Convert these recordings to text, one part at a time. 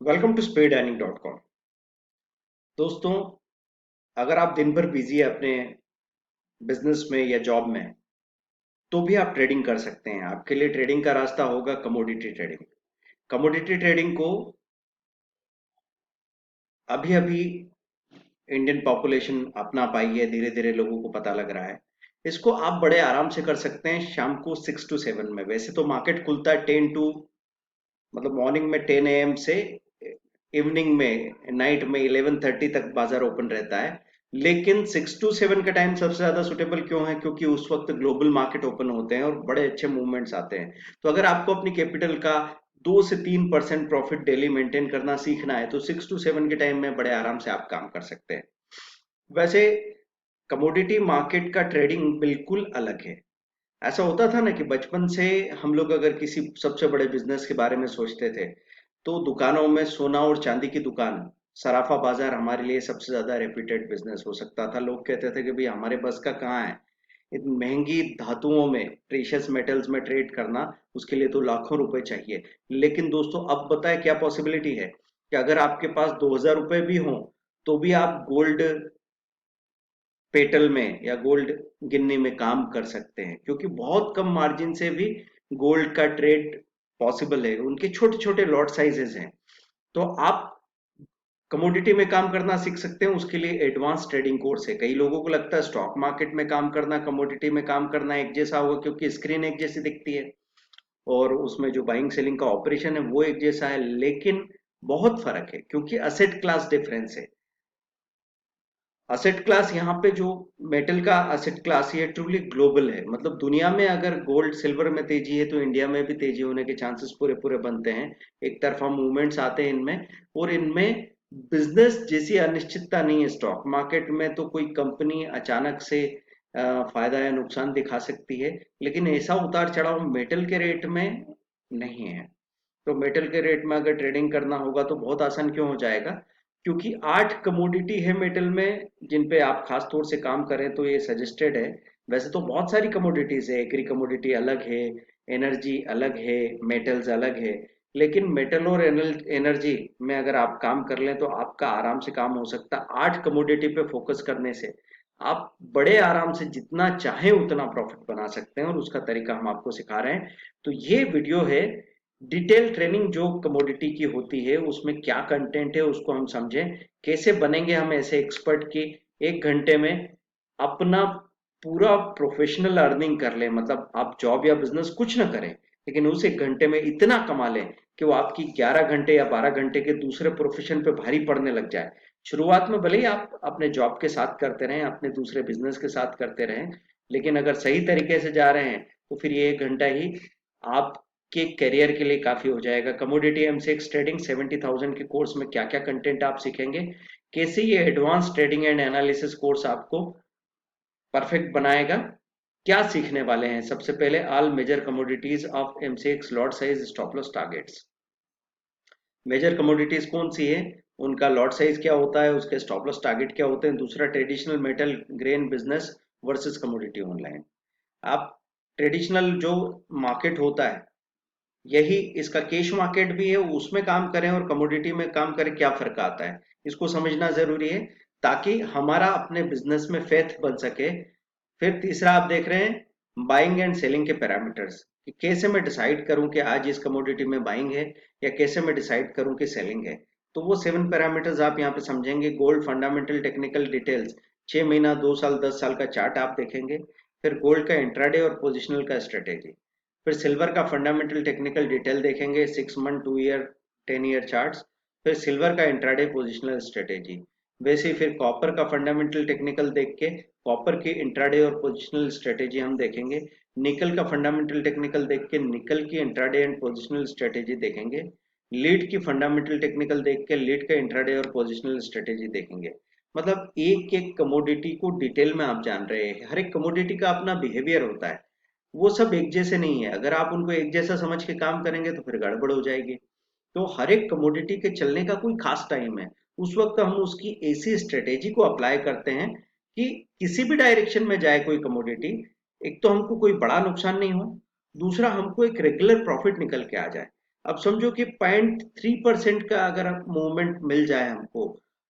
Welcome to speeddining.com। दोस्तों, अगर आप दिन भर बिजी है अपने बिजनेस में या जॉब में, तो भी आप ट्रेडिंग कर सकते हैं। आपके लिए ट्रेडिंग का रास्ता होगा कमोडिटी ट्रेडिंग। कमोडिटी ट्रेडिंग को अभी अभी इंडियन पॉपुलेशन अपना पाई है, धीरे धीरे लोगों को पता लग रहा है। इसको आप बड़े आराम से कर सकते हैं शाम को 6 to 7 में। वैसे तो मार्केट खुलता है 10 टू मतलब मॉर्निंग में 10 AM से इवनिंग में नाइट में 11:30 तक बाजार ओपन रहता है। लेकिन 6 to 7 का टाइम सबसे ज्यादा सुटेबल क्यों है? क्योंकि उस वक्त ग्लोबल मार्केट ओपन होते हैं और बड़े अच्छे मूवमेंट्स आते हैं। तो अगर आपको अपनी कैपिटल का 2 से 3% प्रॉफिट डेली मेंटेन करना सीखना है, तो 6 to 7 के टाइम में बड़े आराम से आप काम कर सकते हैं। वैसे कमोडिटी मार्केट का ट्रेडिंग बिल्कुल अलग है। ऐसा होता था ना कि बचपन से हम लोग अगर किसी सबसे बड़े बिजनेस के बारे में सोचते थे, तो दुकानों में सोना और चांदी की दुकान, सराफा बाजार हमारे लिए सबसे ज्यादा रेप्यूटेड बिजनेस हो सकता था। लोग कहते थे कि भाई हमारे बस का कहाँ है, इन महंगी धातुओं में, प्रीशियस मेटल्स में ट्रेड करना, उसके लिए तो लाखों रुपए चाहिए। लेकिन दोस्तों, अब बताए क्या पॉसिबिलिटी है कि अगर आपके पास 2,000 रुपए भी हों, तो भी आप गोल्ड पेटल में या गोल्ड गिननी में काम कर सकते हैं, क्योंकि बहुत कम मार्जिन से भी गोल्ड का ट्रेड पॉसिबल है। उनके छोटे छोटे लॉट साइजेस हैं। तो आप कमोडिटी में काम करना सीख सकते हैं। उसके लिए एडवांस ट्रेडिंग कोर्स है। कई लोगों को लगता है स्टॉक मार्केट में काम करना, कमोडिटी में काम करना एक जैसा होगा, क्योंकि स्क्रीन एक जैसी दिखती है और उसमें जो बाइंग सेलिंग का ऑपरेशन है वो एक जैसा है। लेकिन बहुत फर्क है, क्योंकि असेट क्लास डिफरेंस है। असेट क्लास यहाँ पे जो मेटल का असेट क्लास ये ट्रूली ग्लोबल है। मतलब दुनिया में अगर गोल्ड सिल्वर में तेजी है, तो इंडिया में भी तेजी होने के चांसेस पूरे पूरे बनते हैं। एक तरफा मूवमेंट्स आते हैं इनमें, और इनमें बिजनेस जैसी अनिश्चितता नहीं है। स्टॉक मार्केट में तो कोई कंपनी अचानक से फायदा या नुकसान दिखा सकती है, लेकिन ऐसा उतार चढ़ाव मेटल के रेट में नहीं है। तो मेटल के रेट में अगर ट्रेडिंग करना होगा तो बहुत आसान क्यों हो जाएगा? क्योंकि 8 कमोडिटी है मेटल में जिन पे आप खास तौर से काम करें तो ये सजेस्टेड है। वैसे तो बहुत सारी कमोडिटीज है, एग्री कमोडिटी अलग है, एनर्जी अलग है, मेटल्स अलग है। लेकिन मेटल और एनर्जी में अगर आप काम कर लें तो आपका आराम से काम हो सकता है। 8 कमोडिटी पे फोकस करने से आप बड़े आराम से जितना चाहे उतना प्रॉफिट बना सकते हैं, और उसका तरीका हम आपको सिखा रहे हैं। तो ये वीडियो है डिटेल ट्रेनिंग जो कमोडिटी की होती है, उसमें क्या कंटेंट है उसको हम समझें। कैसे बनेंगे हम ऐसे एक्सपर्ट की 1 घंटे में अपना पूरा प्रोफेशनल अर्निंग कर लें। मतलब आप जॉब या बिजनेस कुछ ना करें, लेकिन उस 1 घंटे में इतना कमा लें कि वो आपकी 11 घंटे या 12 घंटे के दूसरे प्रोफेशन पे भारी पड़ने लग जाए। शुरुआत में भले ही आप अपने जॉब के साथ करते रहें, अपने दूसरे बिजनेस के साथ करते रहें, लेकिन अगर सही तरीके से जा रहे हैं तो फिर ये 1 घंटा ही आपके करियर के लिए काफी हो जाएगा। कमोडिटी एमसीएक्स ट्रेडिंग 70,000 के कोर्स में क्या क्या कंटेंट आप सीखेंगे, कैसे ये advance trading and analysis course आपको परफेक्ट बनाएगा। क्या सीखने वाले हैं? सबसे पहले all major commodities of MCX lot size stop loss targets. Major commodities कौन सी है, उनका लॉट साइज क्या होता है, उसके स्टॉप लॉस टारगेट क्या होते हैं। दूसरा, traditional metal grain business versus commodity online. आप ट्रेडिशनल जो मार्केट होता है, यही इसका कैश मार्केट भी है, उसमें काम करें और कमोडिटी में काम करें, क्या फर्क आता है, इसको समझना जरूरी है, ताकि हमारा अपने बिजनेस में फेथ बन सके। फिर तीसरा आप देख रहे हैं बाइंग एंड सेलिंग के पैरामीटर्स, कि कैसे मैं डिसाइड करूं कि आज इस कमोडिटी में बाइंग है, या कैसे मैं डिसाइड करूं कि सेलिंग है। तो वो 7 पैरामीटर्स आप यहाँ पे समझेंगे। गोल्ड फंडामेंटल टेक्निकल डिटेल्स, 6 महीना, 2 साल, 10 साल का चार्ट आप देखेंगे। फिर गोल्ड का इंट्राडे और पोजिशनल का स्ट्रेटेजी। फिर सिल्वर का फंडामेंटल टेक्निकल डिटेल देखेंगे, 6 मंथ, 2 ईयर, 10 ईयर चार्ट्स। फिर सिल्वर का इंट्राडे पोजिशनल स्ट्रेटेजी। वैसे ही फिर कॉपर का फंडामेंटल टेक्निकल देख के कॉपर की इंट्राडे और पोजिशनल स्ट्रेटेजी हम देखेंगे। निकल का फंडामेंटल टेक्निकल देख के निकल की इंट्राडे एंड पोजिशनल स्ट्रेटेजी देखेंगे। लीड की फंडामेंटल टेक्निकल देख के लीड का इंट्राडे और पोजिशनल स्ट्रेटेजी देखेंगे। मतलब एक एक कमोडिटी को डिटेल में आप जान रहे हैं। हर एक कमोडिटी का अपना बिहेवियर होता है, वो सब एक जैसे नहीं है। अगर आप उनको एक जैसा समझ के काम करेंगे तो फिर गड़बड़ हो जाएगी। तो हर एक कमोडिटी के चलने का कोई खास टाइम है। उस वक्त हम उसकी ऐसी स्ट्रेटेजी को अप्लाई करते हैं कि किसी भी डायरेक्शन में जाए कोई कमोडिटी, एक तो हमको कोई बड़ा नुकसान नहीं हो, दूसरा हमको एक रेगुलर प्रॉफिट निकल के आ जाए। अब समझो कि 0.3% का अगर मूवमेंट मिल जाए हमको,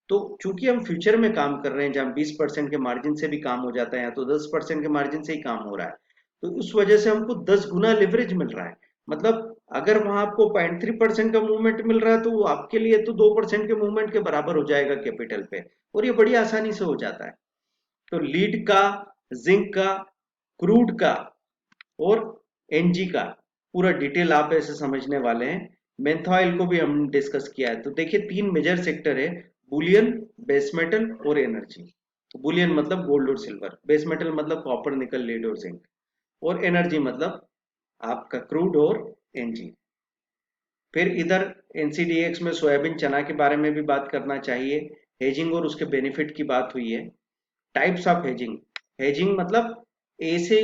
तो चूंकि हम फ्यूचर में काम कर रहे हैं जहाँ 20% के मार्जिन से भी काम हो जाता है, या तो 10% के मार्जिन से ही काम हो रहा है, तो उस वजह से हमको 10 गुना लिवरेज मिल रहा है। मतलब अगर वहां आपको 0.3% का मूवमेंट मिल रहा है, तो वो आपके लिए तो 2% के मूवमेंट के बराबर हो जाएगा कैपिटल पे, और ये बड़ी आसानी से हो जाता है। तो लीड का, जिंक का, क्रूड का और एनजी का पूरा डिटेल आप ऐसे समझने वाले हैं। मेंथॉइल को भी हमने डिस्कस किया है। तो देखिए, तीन मेजर सेक्टर है: बुलियन, बेस मेटल और एनर्जी। बुलियन मतलब गोल्ड और सिल्वर, बेस मेटल मतलब कॉपर, निकल, लीड और जिंक, और एनर्जी मतलब आपका क्रूड और एनजी। फिर इधर एनसीडीएक्स में सोयाबीन चना के बारे में भी बात करना चाहिए। हेजिंग और उसके बेनिफिट की बात हुई है। टाइप्स ऑफ हेजिंग, हेजिंग मतलब ऐसे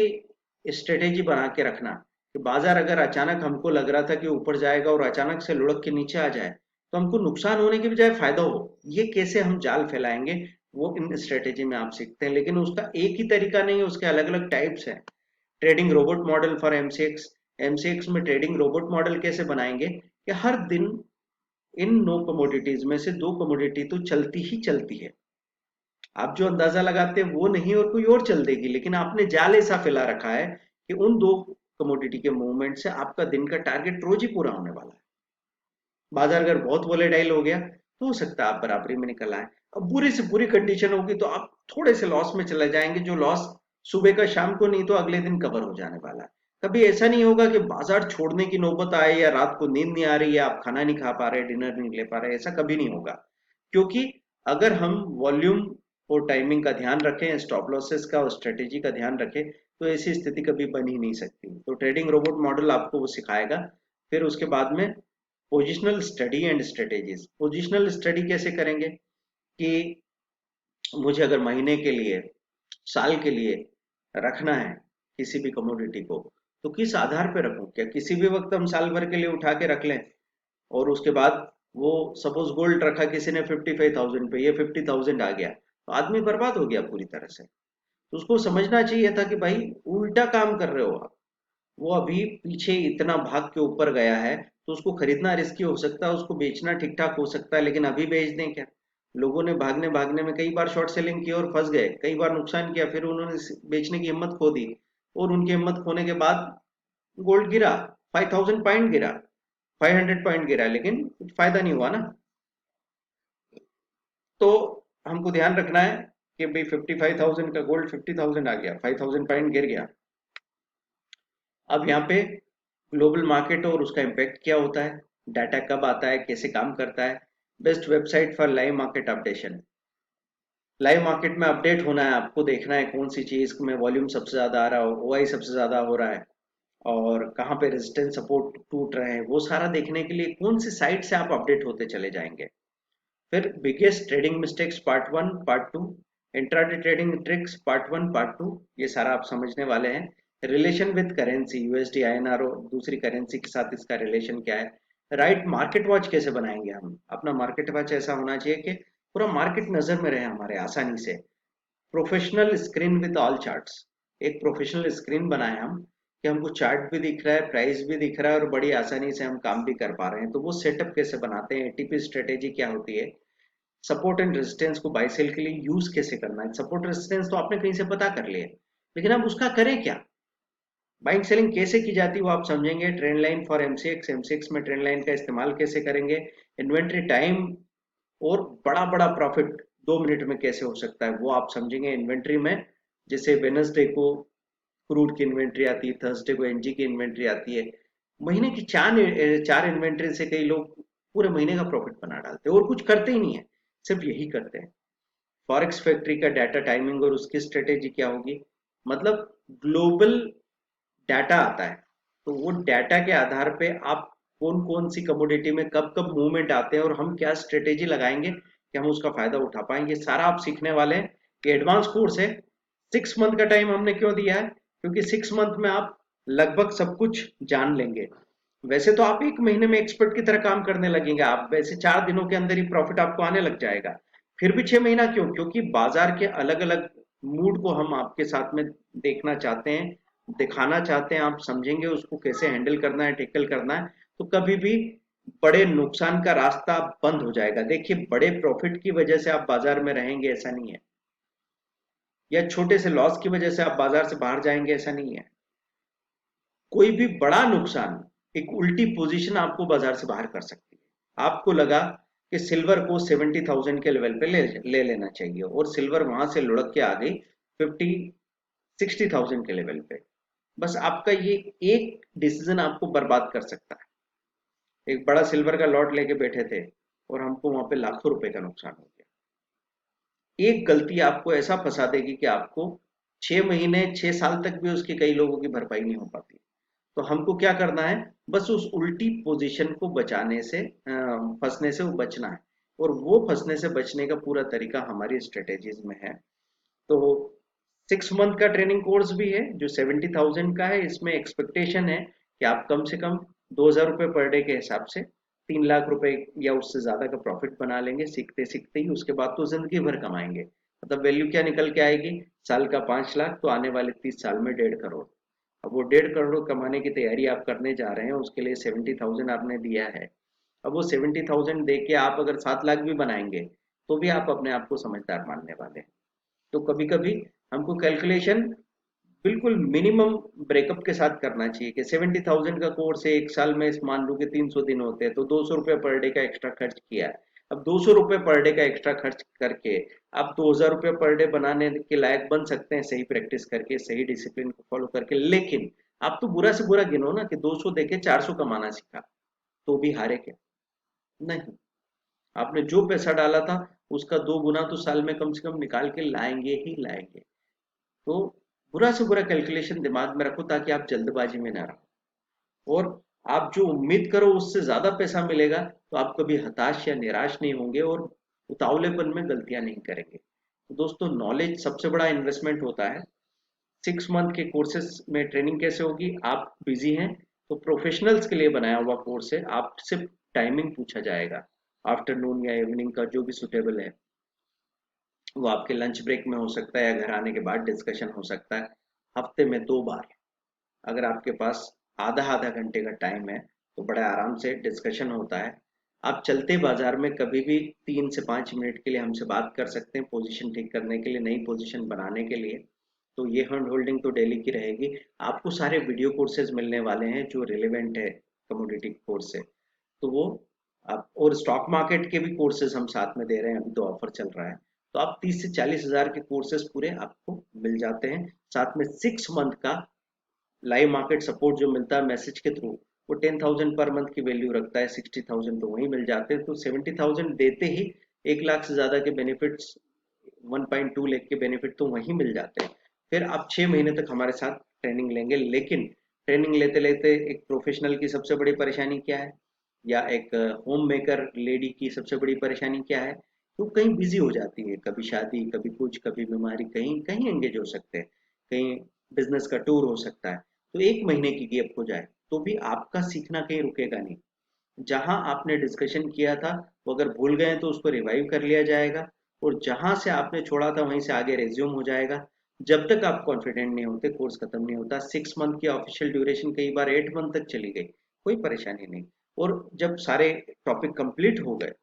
स्ट्रेटेजी बना के रखना कि बाजार अगर अचानक हमको लग रहा था कि ऊपर जाएगा और अचानक से लुढ़क के नीचे आ जाए, तो हमको नुकसान होने के बजाय फायदा हो, ये कैसे हम जाल फैलाएंगे, वो इन स्ट्रेटेजी में आप सीखते हैं। लेकिन उसका एक ही तरीका नहीं है, उसके अलग अलग टाइप्स हैं। Trading robot model for MCX, MCX में ट्रेडिंग रोबोट मॉडल कैसे बनाएंगे कि हर दिन इन नो कमोडिटीज में से दो कमोडिटी तो चलती ही चलती है। आप जो अंदाजा लगाते हैं वो नहीं, और कोई और चल देगी, लेकिन आपने जाल ऐसा फैला रखा है कि उन दो कमोडिटी के मूवमेंट से आपका दिन का टारगेट रोज ही पूरा होने वाला है। बाजार अगर बहुत वोलेटाइल हो गया तो हो सकता है आप बराबरी में निकल आए। अब बुरी से बुरी कंडीशन होगी तो आप थोड़े से लॉस में चले जाएंगे, जो लॉस सुबह का शाम को नहीं तो अगले दिन कवर हो जाने वाला है। कभी ऐसा नहीं होगा कि बाजार छोड़ने की नौबत आए, या रात को नींद नहीं आ रही, या आप खाना नहीं खा पा रहे, डिनर नहीं ले पा रहे, ऐसा कभी नहीं होगा। क्योंकि अगर हम वॉल्यूम और टाइमिंग का ध्यान रखें, स्टॉप लॉसेस का और स्ट्रेटेजी का ध्यान रखें, तो ऐसी स्थिति कभी बन ही नहीं सकती। तो ट्रेडिंग रोबोट मॉडल आपको वो सिखाएगा। फिर उसके बाद में positional study and strategies. Positional study कैसे करेंगे कि मुझे अगर महीने के लिए, साल के लिए रखना है किसी भी कमोडिटी को, तो किस आधार पे रखूं? क्या किसी भी वक्त हम साल भर के लिए उठा के रख लें, और उसके बाद वो सपोज गोल्ड रखा किसी ने 55,000 पे, ये 50,000 आ गया, तो आदमी बर्बाद हो गया पूरी तरह से। तो उसको समझना चाहिए था कि भाई उल्टा काम कर रहे हो आप। वो अभी पीछे इतना भाग के ऊपर गया है, तो उसको खरीदना रिस्की हो सकता है, उसको बेचना ठीक ठाक हो सकता है, लेकिन अभी बेच दें क्या? लोगों ने भागने भागने में कई बार शॉर्ट सेलिंग की और फंस गए, कई बार नुकसान किया, फिर उन्होंने बेचने की हिम्मत खो दी, और उनकी हिम्मत खोने के बाद गोल्ड गिरा, 5,000 पॉइंट गिरा, 500 पॉइंट गिरा, लेकिन कुछ फायदा नहीं हुआ ना। तो हमको ध्यान रखना है कि भाई 55,000 का गोल्ड 50,000 आ गया, 5,000 पॉइंट गिर गया। अब यहाँ पे ग्लोबल मार्केट और उसका इम्पैक्ट क्या होता है, डाटा कब आता है, कैसे काम करता है। Best website for live market updation. Live market में अपडेट होना है, आपको देखना है कौन सी चीज में वॉल्यूम सबसे ज्यादा आ रहा हो, ओआई सबसे ज्यादा हो रहा है, और कहाँ पे रेजिस्टेंस सपोर्ट टूट रहे हैं, वो सारा देखने के लिए कौन सी साइट से आप अपडेट होते चले जाएंगे। फिर biggest trading mistakes part 1, part 2, intraday trading tricks part 1, part 2, ये सारा आप समझने वाले हैं। Relation with currency, USD INR और दूसरी करेंसी के साथ इसका रिलेशन क्या है। राइट मार्केट वॉच कैसे बनाएंगे हम, अपना मार्केट वॉच ऐसा होना चाहिए कि पूरा मार्केट नजर में रहे हमारे आसानी से। Professional screen with all charts, एक प्रोफेशनल स्क्रीन बनाए हम कि हमको चार्ट भी दिख रहा है, प्राइस भी दिख रहा है, और बड़ी आसानी से हम काम भी कर पा रहे हैं। तो वो सेटअप कैसे बनाते हैं, एटीपी स्ट्रेटेजी क्या होती है, सपोर्ट एंड रेजिस्टेंस को बाय सेल के लिए यूज कैसे करना है। सपोर्ट रेजिस्टेंस तो आपने कहीं से पता कर लिया, लेकिन अब उसका करें क्या, बाइंग सेलिंग कैसे की जाती है वो आप समझेंगे। Trend line for MCX, MCX में ट्रेंड लाइन का इस्तेमाल कैसे करेंगे। इन्वेंट्री टाइम और बड़ा बड़ा प्रॉफिट 2 मिनट में कैसे हो सकता है, वो आप समझेंगे इन्वेंट्री में। जैसे वेनसडे को क्रूड की इन्वेंट्री आती है, थर्सडे को एनजी की इन्वेंट्री आती है। महीने की चार चार इन्वेंट्री से कई लोग पूरे महीने का प्रॉफिट बना डालते हैं, और कुछ करते ही नहीं है, सिर्फ यही करते हैं। फॉरेक्स फैक्ट्री का डाटा टाइमिंग और उसकी स्ट्रेटेजी क्या होगी, मतलब ग्लोबल डाटा आता है, तो वो डाटा के आधार पे आप कौन कौन सी कमोडिटी में कब कब मूवमेंट आते हैं, और हम क्या स्ट्रेटेजी लगाएंगे कि हम उसका फायदा उठा पाएंगे, सारा आप सीखने वाले हैं। कि एडवांस कोर्स है, 6 मंथ का टाइम हमने क्यों दिया है, क्योंकि 6 मंथ में आप लगभग सब कुछ जान लेंगे। वैसे तो आप 1 महीने में एक्सपर्ट की तरह काम करने लगेंगे, आप वैसे 4 दिनों के अंदर ही प्रॉफिट आपको आने लग जाएगा। फिर भी 6 महीना क्यों, क्योंकि बाजार के अलग अलग मूड को हम आपके साथ में देखना चाहते हैं, दिखाना चाहते हैं, आप समझेंगे उसको कैसे हैंडल करना है, टेकल करना है। तो कभी भी बड़े नुकसान का रास्ता बंद हो जाएगा। देखिए, बड़े प्रॉफिट की वजह से आप बाजार में रहेंगे ऐसा नहीं है, या छोटे से लॉस की वजह से आप बाजार से बाहर जाएंगे ऐसा नहीं है। कोई भी बड़ा नुकसान, एक उल्टी पोजीशन आपको बाजार से बाहर कर सकती है। आपको लगा कि सिल्वर को 70,000 के लेवल पे ले लेना चाहिए, और सिल्वर वहां से लुढ़क के आ गई 50-60,000 के लेवल पे। बस आपका ये एक डिसीजन आपको बर्बाद कर सकता है। एक बड़ा सिल्वर का लॉट लेके बैठे थे और हमको वहां पे लाखों रुपए का नुकसान हो गया। एक गलती आपको ऐसा फंसा देगी कि आपको 6 महीने 6 साल तक भी उसकी कई लोगों की भरपाई नहीं हो पाती। तो हमको क्या करना है, बस उस उल्टी पोजीशन को बचाने से, फंसने से वो बचना है। और वो फंसने से बचने का पूरा तरीका हमारी स्ट्रेटेजीज में है। तो 6 मंथ का ट्रेनिंग कोर्स भी है जो 70,000 का है। इसमें एक्सपेक्टेशन है कि आप कम से कम 2,000 रुपये पर डे के हिसाब से 3 लाख रुपए या उससे ज्यादा का प्रॉफिट बना लेंगे सीखते सीखते ही। उसके बाद तो जिंदगी भर कमाएंगे। मतलब वैल्यू क्या निकल के आएगी, साल का 5 लाख, तो आने वाले 30 साल में 1.5 करोड़। अब वो 1.5 करोड़ कमाने की तैयारी आप करने जा रहे हैं, उसके लिए 70,000 आपने दिया है। अब वो 70,000 दे के आप अगर 7 लाख भी बनाएंगे तो भी आप अपने आप को समझदार मानने वाले हैं। तो कभी कभी हमको कैलकुलेशन बिल्कुल मिनिमम ब्रेकअप के साथ करना चाहिए कि 70,000 का कोर्स है, एक साल में मान लो कि 300 दिन होते हैं, तो 200 रुपये पर डे का एक्स्ट्रा खर्च किया है। अब 200 रुपये पर डे का एक्स्ट्रा खर्च करके आप 2,000 रुपये पर डे बनाने के लायक बन सकते हैं, सही प्रैक्टिस करके, सही डिसिप्लिन को फॉलो करके। लेकिन आप तो बुरा से बुरा गिनो ना कि 200 देके 400 कमाना सीखा, तो भी हारे क्या? नहीं, आपने जो पैसा डाला था उसका 2 गुना तो साल में कम से कम निकाल के लाएंगे ही लाएंगे। तो बुरा से बुरा कैलकुलेशन दिमाग में रखो ताकि आप जल्दबाजी में ना रहो, और आप जो उम्मीद करो उससे ज्यादा पैसा मिलेगा तो आप कभी हताश या निराश नहीं होंगे, और उतावलेपन में गलतियां नहीं करेंगे। तो दोस्तों, नॉलेज सबसे बड़ा इन्वेस्टमेंट होता है। 6 मंथ के कोर्सेज में ट्रेनिंग कैसे होगी? आप बिजी हैं तो प्रोफेशनल्स के लिए बनाया हुआ कोर्स है। आपसे टाइमिंग पूछा जाएगा, आफ्टरनून या इवनिंग का जो भी सुटेबल है। वो आपके लंच ब्रेक में हो सकता है या घर आने के बाद डिस्कशन हो सकता है। हफ्ते में 2 बार अगर आपके पास आधा आधा घंटे का टाइम है तो बड़े आराम से डिस्कशन होता है। आप चलते बाजार में कभी भी 3 से 5 मिनट के लिए हमसे बात कर सकते हैं, पोजीशन ठीक करने के लिए, नई पोजीशन बनाने के लिए। तो ये हैंड होल्डिंग तो डेली की रहेगी। आपको सारे वीडियो कोर्सेज मिलने वाले हैं जो रिलेवेंट है कमोडिटी कोर्स से। तो वो आप, और स्टॉक मार्केट के भी कोर्सेज हम साथ में दे रहे हैं, अभी तो ऑफर चल रहा है। तो आप 30 से 40 हज़ार के कोर्सेज पूरे आपको मिल जाते हैं। साथ में 6 मंथ का लाइव मार्केट सपोर्ट जो मिलता है मैसेज के थ्रू, वो 10,000 पर मंथ की वैल्यू रखता है। 60,000 तो वहीं मिल जाते हैं। तो 70,000 देते ही 1 लाख से ज्यादा के बेनिफिट्स, 1.2 लाख के बेनिफिट तो वहीं मिल जाते हैं। फिर आप 6 महीने तक हमारे साथ ट्रेनिंग लेंगे। लेकिन ट्रेनिंग लेते लेते एक प्रोफेशनल की सबसे बड़ी परेशानी क्या है, या एक होम मेकर लेडी की सबसे बड़ी परेशानी क्या है? तो कहीं बिजी हो जाती है, कभी शादी, कभी कुछ, कभी बीमारी, कहीं कहीं एंगेज हो सकते हैं, कहीं बिजनेस का टूर हो सकता है। तो 1 महीने की गैप हो जाए तो भी आपका सीखना कहीं रुकेगा नहीं। जहां आपने डिस्कशन किया था वो अगर भूल गए तो उसको रिवाइव कर लिया जाएगा, और जहां से आपने छोड़ा था वहीं से आगे रेज्यूम हो जाएगा। जब तक आप कॉन्फिडेंट नहीं होते कोर्स खत्म नहीं होता। 6 मंथ की ऑफिशियल ड्यूरेशन कई बार 8 मंथ तक चली गई, कोई परेशानी नहीं। और जब सारे टॉपिक कंप्लीट हो गए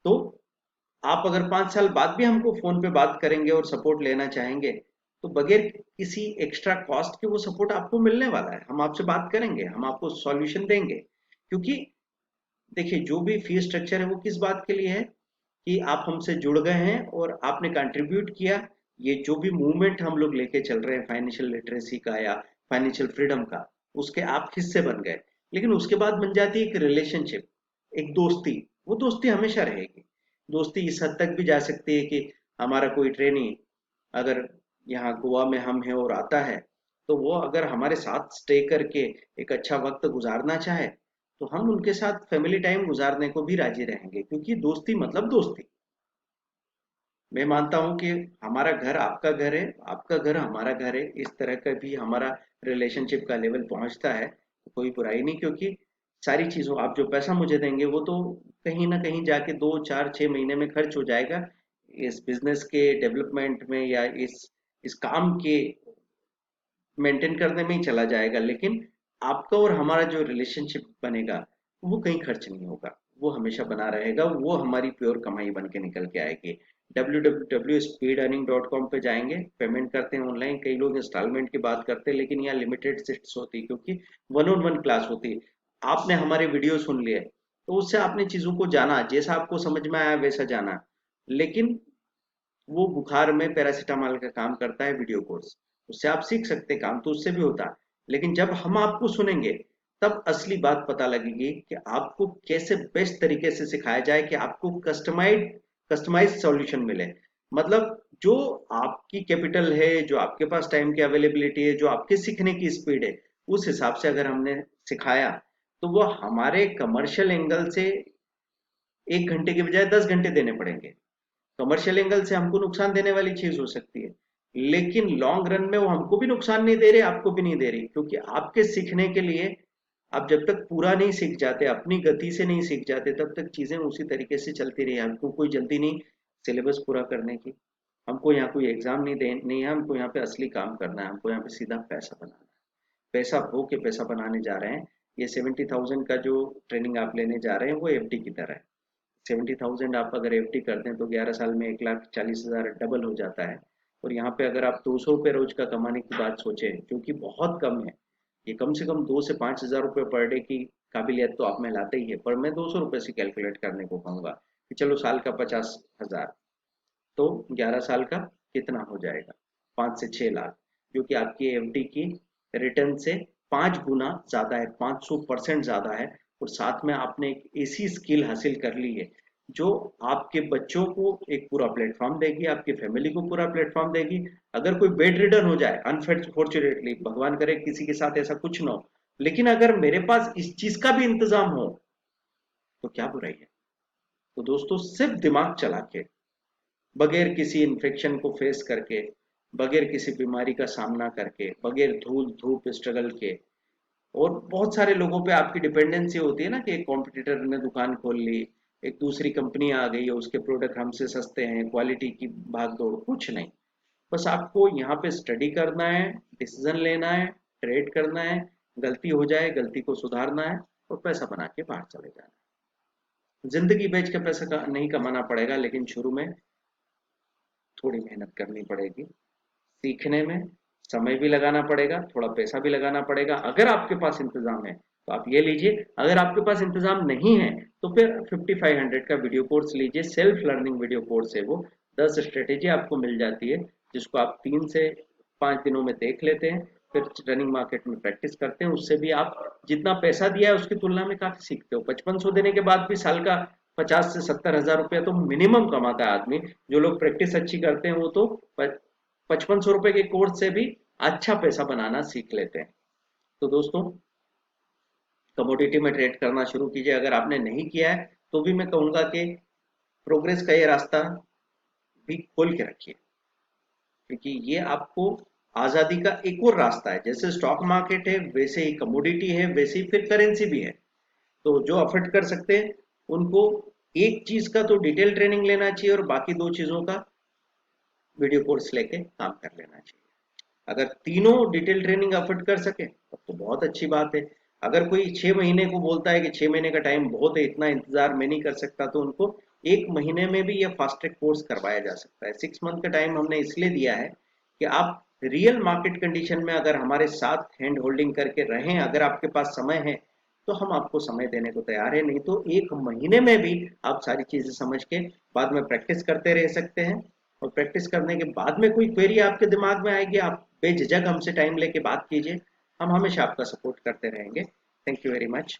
तो आप अगर 5 साल बाद भी हमको फोन पे बात करेंगे और सपोर्ट लेना चाहेंगे तो बगैर किसी एक्स्ट्रा कॉस्ट के वो सपोर्ट आपको मिलने वाला है। हम आपसे बात करेंगे, हम आपको सॉल्यूशन देंगे। क्योंकि देखिए, जो भी फी स्ट्रक्चर है वो किस बात के लिए है कि आप हमसे जुड़ गए हैं और आपने कंट्रीब्यूट किया। ये जो भी मूवमेंट हम लोग लेके चल रहे हैं फाइनेंशियल लिटरेसी का या फाइनेंशियल फ्रीडम का, उसके आप हिस्से बन गए। लेकिन उसके बाद बन जाती है एक रिलेशनशिप, एक दोस्ती। वो दोस्ती हमेशा रहेगी। दोस्ती इस हद तक भी जा सकती है कि हमारा कोई ट्रेनी अगर यहाँ गोवा में हम हैं और आता है, तो वो अगर हमारे साथ स्टे करके एक अच्छा वक्त गुजारना चाहे तो हम उनके साथ फैमिली टाइम गुजारने को भी राजी रहेंगे, क्योंकि दोस्ती मतलब दोस्ती। मैं मानता हूं कि हमारा घर आपका घर है, आपका घर हमारा घर है। इस तरह का भी हमारा रिलेशनशिप का लेवल पहुंचता है तो कोई बुराई नहीं। क्योंकि सारी चीजों, आप जो पैसा मुझे देंगे वो तो कहीं ना कहीं जाके 2 4 6 महीने में खर्च हो जाएगा, इस बिजनेस के डेवलपमेंट में या इस काम के मेंटेन करने में ही चला जाएगा। लेकिन आपका और हमारा जो रिलेशनशिप बनेगा वो कहीं खर्च नहीं होगा, वो हमेशा बना रहेगा, वो हमारी प्योर कमाई बन के निकल के आएगी। www.speedearning.com पे जाएंगे, पेमेंट करते हैं ऑनलाइन। कई लोग इंस्टॉलमेंट की बात करते हैं, लेकिन यहाँ लिमिटेड सीट्स होती है, क्योंकि वन ऑन वन क्लास होती है। आपने हमारे वीडियो सुन लिए तो उससे आपने चीजों को जाना, जैसा आपको समझ में आया वैसा जाना, लेकिन वो बुखार में पैरासीटामॉल का काम करता है वीडियो कोर्स। उससे आप सीख सकते हैं, काम तो उससे भी होता है। लेकिन जब हम आपको सुनेंगे तब असली बात पता लगेगी कि आपको कैसे बेस्ट तरीके से सिखाया जाए कि आपको कस्टमाइज सॉल्यूशन मिले। मतलब जो आपकी कैपिटल है, जो आपके पास टाइम की अवेलेबिलिटी है, जो आपके सीखने की स्पीड है, उस हिसाब से अगर हमने सिखाया तो वो हमारे कमर्शियल एंगल से 1 घंटे के बजाय 10 घंटे देने पड़ेंगे। कमर्शियल एंगल से हमको नुकसान देने वाली चीज हो सकती है, लेकिन लॉन्ग रन में वो हमको भी नुकसान नहीं दे रहे, आपको भी नहीं दे रही, क्योंकि आपके सीखने के लिए आप जब तक पूरा नहीं सीख जाते, अपनी गति से नहीं सीख जाते, तब तक चीजें उसी तरीके से चलती रही। हमको कोई जल्दी नहीं सिलेबस पूरा करने की, हमको यहाँ कोई एग्जाम नहीं है, हमको यहाँ पे असली काम करना है, हमको यहाँ पे सीधा पैसा बनाना है। पैसा हो के पैसा बनाने जा रहे हैं। ये 70,000 का जो ट्रेनिंग आप लेने जा रहे हैं वो एफडी की तरह है। 70,000 आप अगर एफडी करते हैं तो 11 साल में 1,40,000 डबल हो जाता है। और यहाँ पे अगर आप 200 रुपये रोज का कमाने की बात सोचें, जो कि बहुत कम है, ये कम से कम 2 से 5 हज़ार रुपये पर डे की काबिलियत तो आप में लाते ही है, पर मैं 200 रुपये से कैलकुलेट करने को कहूँगा कि चलो साल का 50,000, तो 11 साल का कितना हो जाएगा, 5 से 6 लाख, जो कि आपकी एफडी की रिटर्न से 5 गुना ज्यादा है, 500% ज्यादा है। और साथ में आपने एक ऐसी स्किल हासिल कर ली है जो आपके बच्चों को एक पूरा प्लेटफॉर्म देगी, आपकी फैमिली को पूरा प्लेटफॉर्म देगी। अगर कोई बेड रिडन हो जाए, अनफॉर्चुनेटली भगवान करे किसी के साथ ऐसा कुछ ना हो, लेकिन अगर मेरे पास इस चीज का भी इंतजाम हो तो क्या बुराई है। तो दोस्तों, सिर्फ दिमाग चला के, बगैर किसी इन्फेक्शन को फेस करके, बगैर किसी बीमारी का सामना करके, बगैर धूल धूप स्ट्रगल के, और बहुत सारे लोगों पे आपकी डिपेंडेंसी होती है ना, कि एक कॉम्पिटिटर ने दुकान खोल ली, एक दूसरी कंपनी आ गई है, उसके प्रोडक्ट हमसे सस्ते हैं, क्वालिटी की भाग दौड़ कुछ नहीं। बस आपको यहाँ पे स्टडी करना है, डिसीजन लेना है, ट्रेड करना है, गलती हो जाए गलती को सुधारना है, और पैसा बना के बाहर चले जाना है। जिंदगी बेच के पैसा का नहीं कमाना पड़ेगा, लेकिन शुरू में थोड़ी मेहनत करनी पड़ेगी, सीखने में समय भी लगाना पड़ेगा, थोड़ा पैसा भी लगाना पड़ेगा। अगर आपके पास इंतजाम है तो आप ये लीजिए, अगर आपके पास इंतजाम नहीं है तो फिर 5500 का वीडियो कोर्स लीजिए, सेल्फ लर्निंग वीडियो कोर्स है वो। 10 स्ट्रेटेजी आपको मिल जाती है, जिसको आप 3 से 5 दिनों में देख लेते हैं, फिर रनिंग मार्केट में प्रैक्टिस करते हैं। उससे भी आप जितना पैसा दिया है उसकी तुलना में काफी सीखते हो। 5500 देने के बाद भी साल का 50 से 70 हज़ार रुपया तो मिनिमम कमाता है आदमी। जो लोग प्रैक्टिस अच्छी करते हैं वो तो 5500 रुपए के कोर्स से भी अच्छा पैसा बनाना सीख लेते हैं। तो दोस्तों, कमोडिटी में ट्रेड करना शुरू कीजिए। अगर आपने नहीं किया है तो भी मैं कहूंगा कि प्रोग्रेस का ये रास्ता भी खोल के रखिए, क्योंकि ये आपको आजादी का एक और रास्ता है। जैसे स्टॉक मार्केट है, वैसे ही कमोडिटी है, वैसे ही फिर करेंसी भी है। तो जो अफोर्ड कर सकते हैं उनको एक चीज का तो डिटेल ट्रेनिंग लेना चाहिए, और बाकी 2 चीजों का वीडियो कोर्स लेके काम कर लेना चाहिए। अगर तीनों डिटेल ट्रेनिंग अफोर्ड कर सके तब तो बहुत अच्छी बात है। अगर कोई 6 महीने को बोलता है कि 6 महीने का टाइम बहुत है, इतना इंतजार मैं नहीं कर सकता, तो उनको 1 महीने में भी यह फास्ट ट्रैक कोर्स करवाया जा सकता है। 6 मंथ का टाइम हमने इसलिए दिया है कि आप रियल मार्केट कंडीशन में अगर हमारे साथ हैंड होल्डिंग करके रहें, अगर आपके पास समय है तो हम आपको समय देने को तैयार है। नहीं तो 1 महीने में भी आप सारी चीजें समझ के बाद में प्रैक्टिस करते रह सकते हैं। और प्रैक्टिस करने के बाद में कोई क्वेरी आपके दिमाग में आएगी, आप बेझिझक हमसे टाइम लेके बात कीजिए, हम हमेशा आपका सपोर्ट करते रहेंगे। Thank you very much.